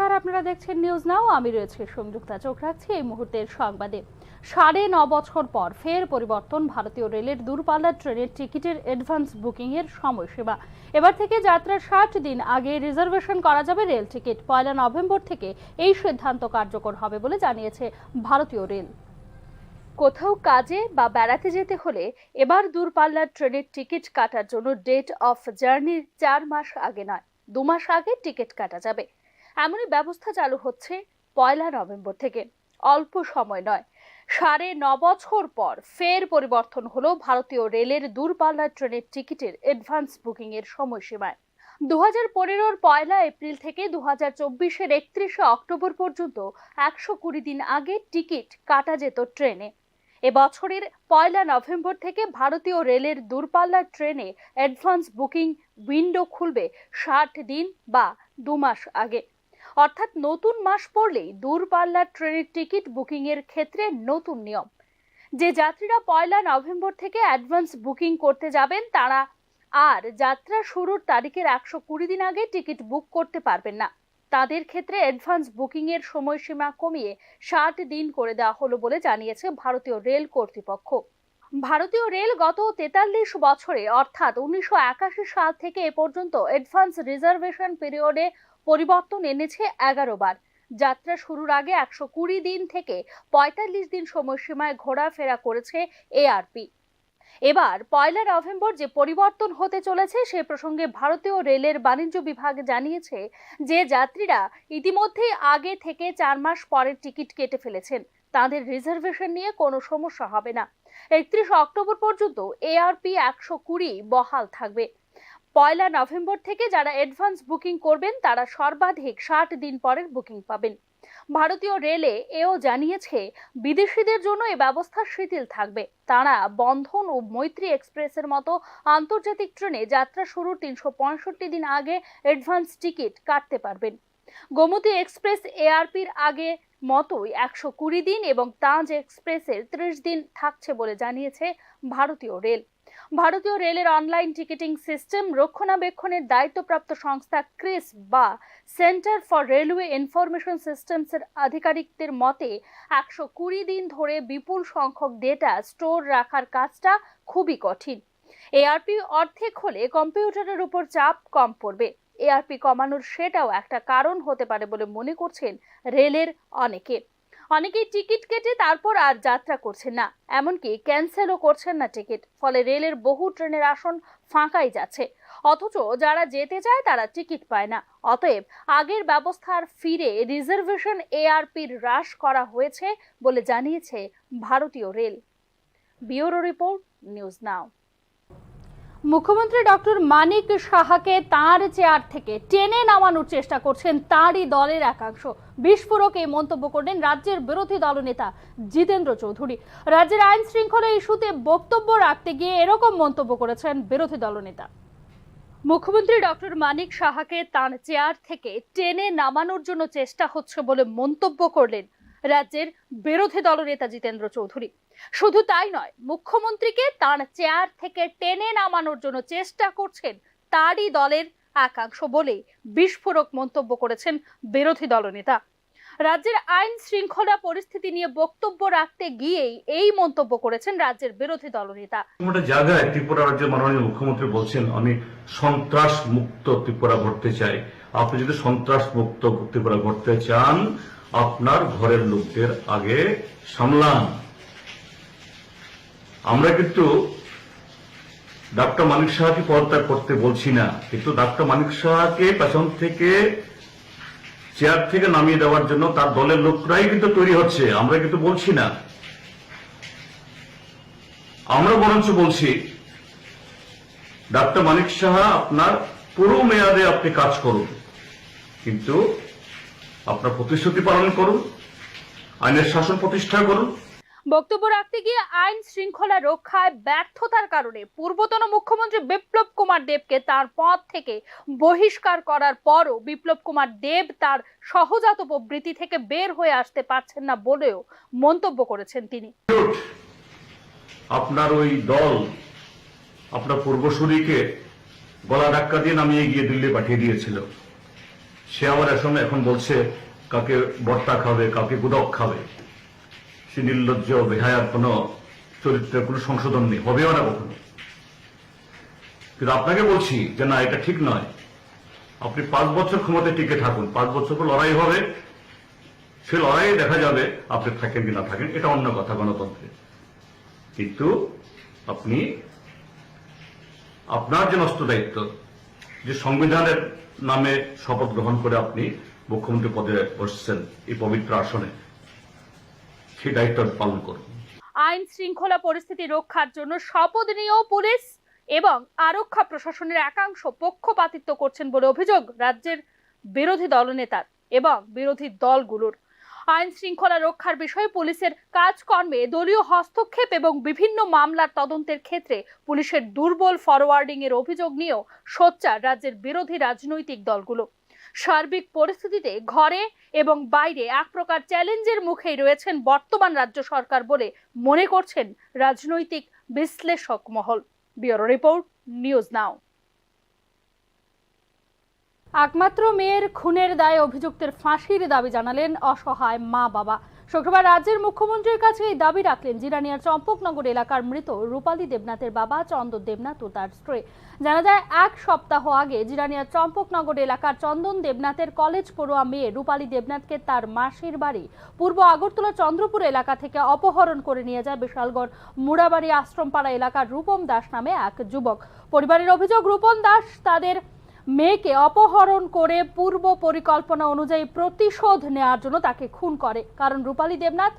নমস্কার, আপনারা দেখছেন নিউজ নাও। আমি রয়েছে সংযুক্তা। চোখ রাখছি এই মুহূর্তের সংবাদে। 9.5 বছর পর ফের পরিবর্তন ভারতীয় রেলের দূরপাল্লার ট্রেনের টিকিটের অ্যাডভান্স বুকিং এর সময়সীমা। এবার থেকে যাত্রার 60 দিন আগে রিজার্ভেশন করা যাবে রেল টিকিট। 1 নভেম্বর থেকে এই সিদ্ধান্ত কার্যকর হবে বলে জানিয়েছে ভারতীয় রেল। কোথাও কাজে বা বেড়াতে যেতে হলে এবার দূরপাল্লার ট্রেনের টিকিট কাটার জন্য ডেট অফ জার্নির 4 মাস আগে নয়, 2 মাস আগে টিকিট কাটা যাবে। এমনই ব্যবস্থা চালু হচ্ছে 1 নভেম্বর থেকে। অল্প সময় নয়, 9.5 বছর পর ফের পরিবর্তন হলো ভারতীয় রেলের দূরপাল্লার ট্রেনের টিকিটের অ্যাডভান্স বুকিং এর সময়সীমায়। 2015-র 1 এপ্রিল থেকে 2024-এর 31 অক্টোবর পর্যন্ত 120 দিন আগে টিকিট কাটা যেত ট্রেনে। এবছরের 1 নভেম্বর থেকে ভারতীয় রেলের দূরপাল্লার ট্রেনে অ্যাডভান্স বুকিং উইন্ডো খুলবে 60 দিন বা 2 মাস আগে। অর্থাৎ নতুন মাস পড়লেই দূরপাল্লার ট্রেনের টিকিট বুকিং এর ক্ষেত্রে নতুন নিয়ম। যে যাত্রীরা 1 নভেম্বর থেকে অ্যাডভান্স বুকিং করতে যাবেন তারা আর যাত্রা শুরুর তারিখের 120 দিন আগে টিকিট বুক করতে পারবেন না। তাদের ক্ষেত্রে অ্যাডভান্স বুকিং এর সময়সীমা কমিয়ে 60 দিন করে দেওয়া হলো বলে জানিয়েছে ভারতীয় রেল কর্তৃপক্ষ। ভারতীয় রেল গত 43 বছরে অর্থাৎ 1981 সাল থেকে এ পর্যন্ত অ্যাডভান্স রিজার্ভেশন পিরিয়ডে পরিবর্তন এনেছে 11 বার। যাত্রা শুরুর আগে 120 দিন থেকে 45 দিন সময়সীমায় ঘোরাফেরা করেছে এআরপি। এবার 1 নভেম্বর যে পরিবর্তন হতে চলেছে সে প্রসঙ্গে ভারতীয় রেলের বাণিজ্য বিভাগ জানিয়েছে যে যাত্রীরা ইতিমধ্যেই আগে থেকে 4 মাস পরের টিকিট কেটে ফেলেছেন, তাদের রিজার্ভেশন নিয়ে কোনো সমস্যা হবে না। 31 অক্টোবর পর্যন্ত এআরপি 120 বহাল থাকবে। 1 নভেম্বর থেকে যারা অ্যাডভান্স বুকিং করবেন তারা সর্বাধিক 60 দিন পরের বুকিং পাবেন। ভারতীয় রেলে এও জানিয়েছে বিদেশিদের জন্য এই ব্যবস্থা শিথিল থাকবে। তারা বন্ধন ও মৈত্রী এক্সপ্রেসের মতো আন্তর্জাতিক ট্রেনে যাত্রা শুরুর 365 দিন আগে অ্যাডভান্স টিকিট কাটতে পারবেন। গোমতী এক্সপ্রেস এআরপির আগে মতোই 120 দিন এবং তাজ এক্সপ্রেসের 30 দিন থাকছে বলে জানিয়েছে ভারতীয় রেল। ভারতীয় রেলের অনলাইন টিকিটিং সিস্টেম রক্ষণাবেক্ষণের দায়িত্বপ্রাপ্ত সংস্থা ক্রিস বা সেন্টার ফর রেলওয়ে ইনফরমেশন সিস্টেমসের আধিকারিকদের মতে 120 দিন ধরে বিপুল সংখ্যক ডেটা স্টোর রাখার কাজটা খুবই কঠিন। এআরপি অর্ধেক হলে কম্পিউটারের উপর চাপ কম পড়বে। এআরপি কমানোর সেটাও একটা কারণ হতে পারে বলে মনে করছেন রেলের অনেকেই টিকিট কেটে তারপর আর যাত্রা করছেন না, এমনকি ক্যান্সেলও করছেন না টিকিট। ফলে রেলের বহু ট্রেনের আসন ফাঁকাই যাচ্ছে, অথচ যারা যেতে চায় তারা টিকিট পায় না। অতএব আগের ব্যবস্থার ফিরে রিজার্ভেশন এআরপি হ্রাস করা হয়েছে বলে জানিয়েছে ভারতীয় রেল। ব্যুরো রিপোর্ট, নিউজ নাও। মুখ্যমন্ত্রী ডক্টর মানিক সাহাকে তাঁর চেয়ার থেকে টেনে নামানোর চেষ্টা করছেন তাঁরই দলের একাংশ। বিস্ফোরক এই মন্তব্য করলেন রাজ্যের বিরোধী দলনেতা জিতেন্দ্র চৌধুরী। রাজ্যের আইন শৃঙ্খলা ইস্যুতে বক্তব্য রাখতে গিয়ে এরকম মন্তব্য করেছেন বিরোধী দলনেতা। মুখ্যমন্ত্রী ডক্টর মানিক সাহাকে তাঁর চেয়ার থেকে টেনে নামানোর জন্য চেষ্টা হচ্ছে বলে মন্তব্য করলেন রাজ্যের বিরোধী দলনেতা জিতেন্দ্র চৌধুরী। শুধু তাই নয়, মুখ্যমন্ত্রীকে তার চেয়ার থেকে টেনে নামানোর জন্য চেষ্টা করছেন তারই দলের একাংশ বলে বিস্ফোরক মন্তব্য করেছেন বিরোধী দলনেতা। রাজ্যের আইন শৃঙ্খলা পরিস্থিতি নিয়ে বক্তব্য রাখতে গিয়েই এই মন্তব্য করেছেন রাজ্যের বিরোধী দলনেতা। একটা জায়গায় ত্রিপুরা রাজ্যের মাননীয় মুখ্যমন্ত্রী বলছেন আমি সন্ত্রাস মুক্ত ত্রিপুরা গড়তে চাই। আপনি যদি সন্ত্রাস মুক্ত ত্রিপুরা গড়তে চান আপনার ঘরের লোকদের আগে সামলান। আমরা কিন্তু ডক্টর মানিক সাহাকে পদত্যাগ করতে বলছি না, কিন্তু ডক্টর মানিক সাহাকে পেছন থেকে চেয়ার থেকে নামিয়ে দেওয়ার জন্য তার দলের লোকরাই কিন্তু তৈরি হচ্ছে। আমরা কিন্তু বলছি না, আমরা বরঞ্চ বলছি ডক্টর মানিক সাহা আপনার পুরো মেয়াদে আপনি কাজ করুন, কিন্তু আপনার প্রতিশ্রুতি পালন করুন, আইনের শাসন প্রতিষ্ঠা করুন। বক্তব্য রাখতে গিয়ে আইন শৃঙ্খলা রক্ষায় ব্যর্থতার কারণে পূর্বতন মুখ্যমন্ত্রী বিপ্লব কুমার দেবকে তার পদ থেকে বহিষ্কার করার পরও বিপ্লব কুমার দেব তার সহজাত প্রবৃত্তি থেকে বের হয়ে আসতে পারছেন না বলেও মন্তব্য করেছেন তিনি। আপনার ওই দল আপনার পূর্বসূরীকে গলা ধাক্কা দিয়ে নামিয়ে গিয়ে দিল্লি পাঠিয়ে দিয়েছিল। সে আমার এখন বলছে কাকে বর্তা খাবে, কাকে গুদক খাবে। সে নির্লজ্জ বেহায়ার কোন চরিত্রের কোন সংশোধন নেই, হবেও না কখনো। কিন্তু আপনাকে বলছি যে না, এটা ঠিক নয়। আপনি 5 বছর ক্ষমতায় টিকে থাকুন, 5 বছর পর লড়াই হবে, সে লড়াইয়ে দেখা যাবে আপনি থাকেন কি না থাকেন, এটা অন্য কথা গণতন্ত্রে। কিন্তু আপনি আপনার যে নষ্ট দায়িত্ব, যে সংবিধানের নামে শপথ গ্রহণ করে আপনি মুখ্যমন্ত্রী পদে বসছেন এই পবিত্র আসনে, সেই দায়িত্ব পালন করুন। আইন শৃঙ্খলা পরিস্থিতি রক্ষার জন্য শপথ নিয়েও পুলিশ এবং আরক্ষা প্রশাসনের একাংশ পক্ষপাতিত্ব করছেন বলে অভিযোগ রাজ্যের বিরোধী দলনেতার এবং বিরোধী দলগুলোর। আইন শৃঙ্খলা রক্ষার বিষয়ে পুলিশের কাজকর্মে দলীয় হস্তক্ষেপ এবং বিভিন্ন মামলার তদন্তের ক্ষেত্রে পুলিশের দুর্বল ফরওয়ার্ডিং এর অভিযোগ নিয়েও সোচ্চার রাজ্যের বিরোধী রাজনৈতিক দলগুলো। সার্বিক পরিস্থিতিতে ঘরে এবং বাইরে এক প্রকার চ্যালেঞ্জের মুখেই রয়েছেন বর্তমান রাজ্য সরকার বলে মনে করছেন রাজনৈতিক বিশ্লেষক মহল। ব্যুরো রিপোর্ট, নিউজ নাও। একমাত্র মেয়ের খুনের দায়ে অভিযুক্তের ফাঁসির দাবি জানালেন অসহায় মা বাবা। শুক্রবার রাজ্যের মুখ্যমন্ত্রীর কাছে এই দাবি রাখলেন জিরানিয়ার চম্পকনগর এলাকার মৃত রূপালী দেবনাথের বাবা চন্দন দেবনাথ ও তার স্ত্রী। জানা যায় 1 সপ্তাহ আগে জিরানিয়ার চম্পকনগর এলাকার চন্দন দেবনাথের কলেজ পড়ুয়া মেয়ে রূপালী দেবনাথকে তার মাসির বাড়ি পূর্ব আগরতলা চন্দ্রপুর এলাকা থেকে অপহরণ করে নিয়ে যায় বিশালগড় মুড়াবাড়ি আশ্রমপাড়া এলাকার রূপম দাস নামে এক যুবক। পরিবারের অভিযোগ, রূপম দাস তাদের মেয়েকে অপহরণ করে পূর্ব পরিকল্পনা অনুযায়ী প্রতিশোধ নেওয়ার জন্য তাকে খুন করে। কারণ রূপালী দেবনাথ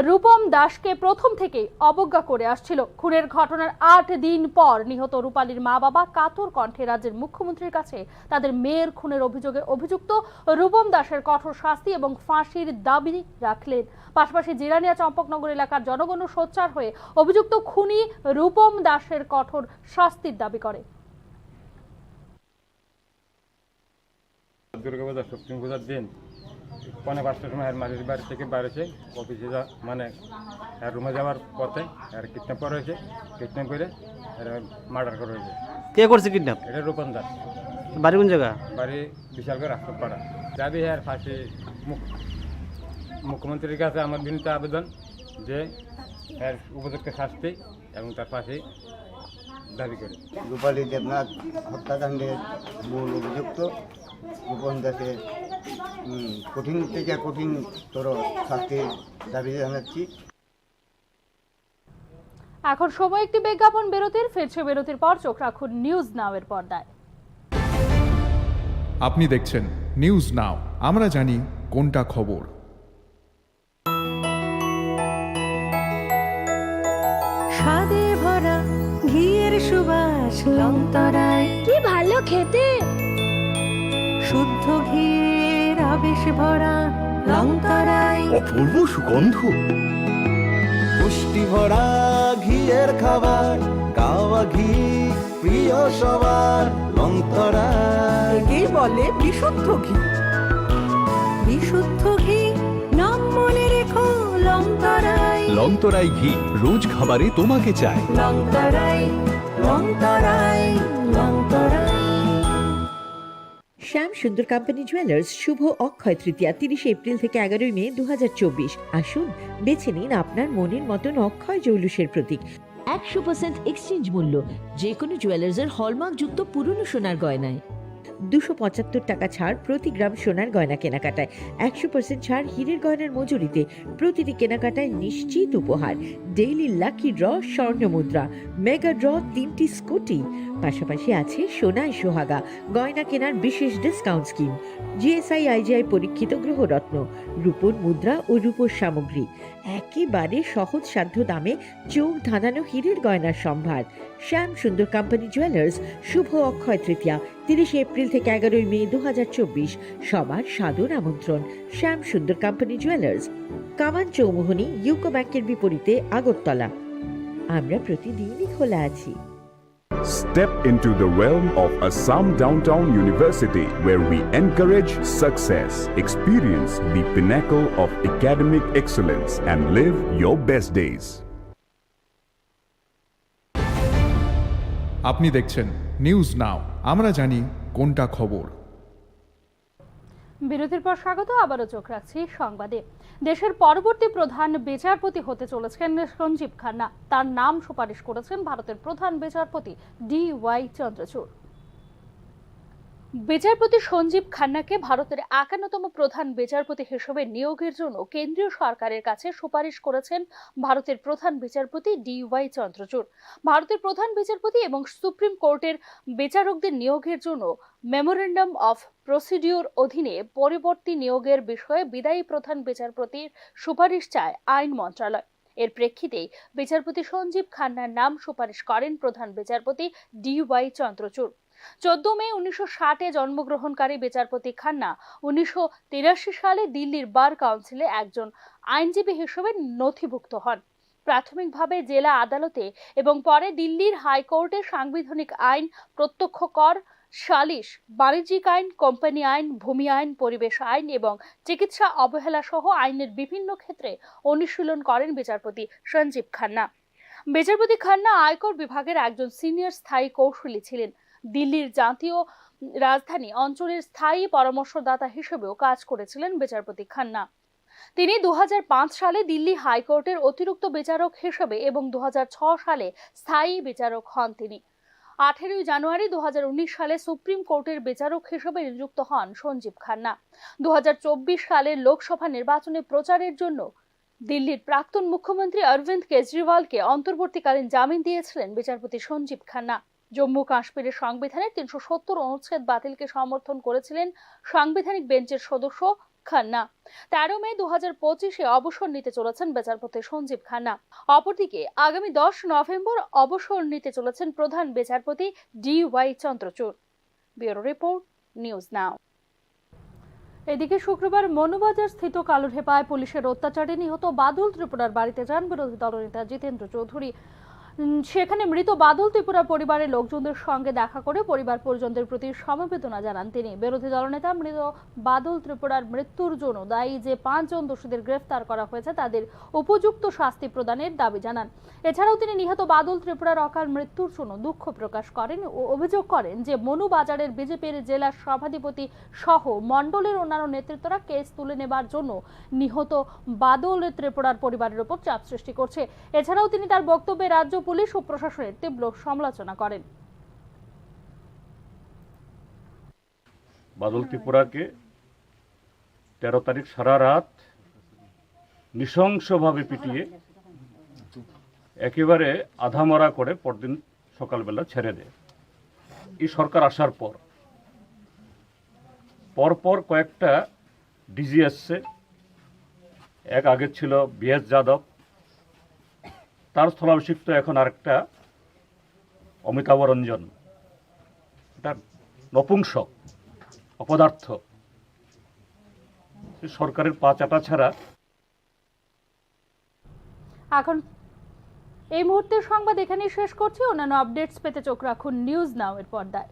রূপম দাসকে প্রথম থেকেই অবজ্ঞা করে আসছিল। খুনের ঘটনার 8 দিন পর নিহত রূপালীর মা বাবা কাতর কণ্ঠে রাজ্যের মুখ্যমন্ত্রীর কাছে তাদের মেয়ের খুনের অভিযোগে অভিযুক্ত রূপম দাসের কঠোর শাস্তি এবং ফাঁসির দাবি রাখলেন। পাশাপাশি জিরানিয়া চম্পকনগর এলাকার জনগণ সোচ্চার হয়ে অভিযুক্ত খুনি রূপম দাসের কঠোর শাস্তির দাবি করে। দুর্গাপূজা শক্তি পূজার দিন 5:45টার সময় আর মাসির বাড়ি থেকে বেরোছে অফিসে মানে রুমে যাওয়ার পথে আর কিডন্যাপ করা হয়েছে। কিডন্যাপ করে মার্ডার করা হয়েছে। কে করছে কিডন্যাপ? এটা রূপন দাস। বাড়ি কোন জায়গা? বাড়ি বিশালগড় আশ্রমপাড়া। দাবি আর ফাঁসি। মুখ্যমন্ত্রীর কাছে আমার বিনীত আবেদন যে এর উপযুক্ত শাস্তি এবং তার ফাঁসি দাবি করে। রূপালী দেবনাথ হত্যাকাণ্ডের মূল অভিযুক্ত রূপন দাসের কঠিন থেকে কঠিনতর শাস্তির দাবি জানাচ্ছি। এখন সময় একটি বিজ্ঞাপন বিরতির। ফিরছে বিরতির পর, চোখ রাখুন নিউজ নাও এর পর্দায়। আপনি দেখছেন নিউজ নাও, আমরা জানি কোনটা খবর। স্বাদে ভরা ঘিয়ের সুবাস লংতরায়, কি ভালো খেতে। শুদ্ধ ঘিয়ের আবেশ ভরা লংতরায়, অপূর্ব সুগন্ধ, পুষ্টি ভরা ঘিয়ের খাবার, গাওয়া ঘি প্রিয় সবার লংতরায়। একেই বলে বিশুদ্ধ ঘি। বিশুদ্ধ ঘি নাম মনে রেখো লংতরায়। লংতরাই ঘি রোজ খাবারে তোমাকে চাই। লংতরায় লংতরায় লংতরায়। শ্যাম সুন্দর কোম্পানি জুয়েলার্স শুভ অক্ষয় তৃতীয়া 30 এপ্রিল থেকে 11 মে 2024। আসুন বেছে নিন আপনার মনের মতন অক্ষয় জৌলুসের প্রতীক। 100% এক্সচেঞ্জ মূল্য যে কোনো জুয়েলার্সের হলমার্ক যুক্ত পুরনো সোনার গয়নায়। 275 টাকা ছাড় প্রতি গ্রাম সোনার গয়না কেনাকাটায়। 100% ছাড় হীরের গয়নার মজুরিতে। প্রতিটি কেনাকাটায় নিশ্চিত উপহার। ডেইলি লাকি ড্র স্বর্ণ মুদ্রা, মেগা ড্র 3টি স্কুটি। পাশাপাশি আছে সোনায় সোহাগা গয়না কেনার বিশেষ ডিসকাউন্ট স্কিম। জিএসআই আইজিআই পরীক্ষিত গ্রহরত্ন, রূপোর মুদ্রা ও রূপোর সামগ্রী। একেবারে সহজ সাধ্য দামে চোখ ধাঁধানো হীরের গয়নার সম্ভার। শ্যাম সুন্দর কোম্পানি জুয়েলার্স শুভ অক্ষয় তৃতীয়া 30 এপ্রিল থেকে 11 মে 2024। সবার সাদর আমন্ত্রণ। শ্যাম সুন্দর কোম্পানি জুয়েলার্স, কামান চৌমোহনী, ইউকো ব্যাংকের বিপরীতে, আগরতলা। আমরা প্রতিদিনই খোলা আছি। Step into the realm of Assam Downtown University, where we encourage success, experience the pinnacle of academic excellence, and live your best days. আপনি দেখছেন নিউজ নাও, আমরা জানি কোনটা খবর। বিরতির পর স্বাগত, আবারও চোখ রাখছি সংবাদে। দেশের পরবর্তী প্রধান বিচারপতি হতে চলেছেন সঞ্জীব খান্না। তার নাম সুপারিশ করেছেন ভারতের প্রধান বিচারপতি DY চন্দ্রচূড়। বিচারপতি সঞ্জীব খান্নাকে ভারতের 51তম প্রধান বিচারপতি হিসেবে নিয়োগের জন্য কেন্দ্রীয় সরকারের কাছে সুপারিশ করেছেন ভারতের প্রধান বিচারপতি DY চন্দ্রচূড়। ভারতের প্রধান বিচারপতি এবং সুপ্রিম কোর্টের বিচারকদের নিয়োগের জন্য মেমোরেন্ডাম অফ প্রসিডিউর অধীনে পরবর্তী নিয়োগের বিষয়ে বিদায়ী প্রধান বিচারপতির সুপারিশ চায় আইন মন্ত্রণালয়। এর প্রেক্ষিতেই বিচারপতি সঞ্জীব খান্নার নাম সুপারিশ করেন প্রধান বিচারপতি DY চন্দ্রচূড়। 14 মে 1960-এ জন্মগ্রহণকারী বিচারপতি খান্না 1983 সালে দিল্লির বার কাউন্সিলে একজন আইনজীবী হিসেবে নথিভুক্ত হন। প্রাথমিকভাবে জেলা আদালতে এবং পরে দিল্লির হাইকোর্টে সাংবিধানিক আইন, প্রত্যক্ষ কর, সালিশ, বাণিজ্যিক আইন, কোম্পানি আইন, ভূমি আইন, পরিবেশ আইন এবং চিকিৎসা অবহেলা সহ আইনের বিভিন্ন ক্ষেত্রে অনুশীলন করেন বিচারপতি সঞ্জীব খান্না। বিচারপতি খান্না আয়কর বিভাগের একজন সিনিয়র স্থায়ী কৌশলী ছিলেন। দিল্লির জাতীয় রাজধানী অঞ্চলের স্থায়ী পরামর্শদাতা হিসেবেও কাজ করেছিলেন বিচারপতি খান্না। তিনি 2005 সালে দিল্লি হাইকোর্টের অতিরিক্ত বিচারক হিসেবে এবং 2006 সালে স্থায়ী বিচারক হন। তিনি 18 জানুয়ারি 2019 সালে সুপ্রিম কোর্টের বিচারক হিসেবে নিযুক্ত হন সঞ্জীব খান্না। 2024 সালের লোকসভা নির্বাচনে প্রচারের জন্য দিল্লির প্রাক্তন মুখ্যমন্ত্রী অরবিন্দ কেজরিওয়ালকে অন্তর্বর্তীকালীন জামিন দিয়েছিলেন বিচারপতি সঞ্জীব খান্না। জম্মু কাশ্মীরের সংবিধানের 370 অনুচ্ছেদ বাতিলকে সমর্থন করেছিলেন সাংবিধানিক বেঞ্চের সদস্য খান্না। 13 মে 2025-এ অবসর নিতে চলেছেন বিচারপতি সঞ্জীব খান্না। অপরদিকে আগামী 10 নভেম্বর অবসর নিতে চলেছেন প্রধান বিচারপতি DY Chandrachud. Bureau report, news now. এদিকে শুক্রবার মনুবাজার স্থিত কালুরহেপায় পুলিশের অত্যাচারে নিহত বাদল ত্রিপুরার বাড়িতে যান বিরোধী দলনেতা জিতেন্দ্র চৌধুরী। সেখানে মৃত বাদল ত্রিপুরা পরিবারের লোকজনদের সঙ্গে দেখা করে পরিবার পরিজনদের প্রতি সমবেদনা জানান তিনি। বিরোধী দলনেতা মৃত বাদল ত্রিপুরার মৃত্যুর জন্য দায়ী যে 5 জন দোষীদের গ্রেফতার করা হয়েছে তাদের উপযুক্ত শাস্তি প্রদানের দাবি জানান। এছাড়াও তিনি নিহত বাদল ত্রিপুরার অকাল মৃত্যুর জন্য দুঃখ প্রকাশ করেন ও অভিযোগ করেন যে মনুবাজারের বিজেপির জেলা সভাধিপতি সহ মণ্ডলের অন্যান্য নেতৃত্বরা কেস তুলে নেবার জন্য নিহত বাদল ত্রিপুরার পরিবারের উপর চাপ সৃষ্টি করছে। এছাড়াও তিনি তার বক্তব্যে রাজ্য পুলিশ ও প্রশাসনের তীব্র সমালোচনা করেন। বাদল ত্রিপুরাকে 13 তারিখ সারা রাত নৃশংসভাবে পিটিয়ে একেবারে আধামরা করে পরদিন সকালবেলা ছেড়ে দেয়। এই সরকার আসার পরপর কয়েকটা ডিজি এসছে। এক আগে ছিল BS যাদব, তার স্থলাভিষিক্ত এখন আরেকটা অমিতাভ রঞ্জন। এটা নপুংসক, অপদার্থ। সরকারের পা চাটা ছাড়া। এখন এই মুহূর্তের সংবাদ এখানেই শেষ করছি। অন্যান্য আপডেটস পেতে চোখ রাখুন নিউজ নাও এর পর্দায়।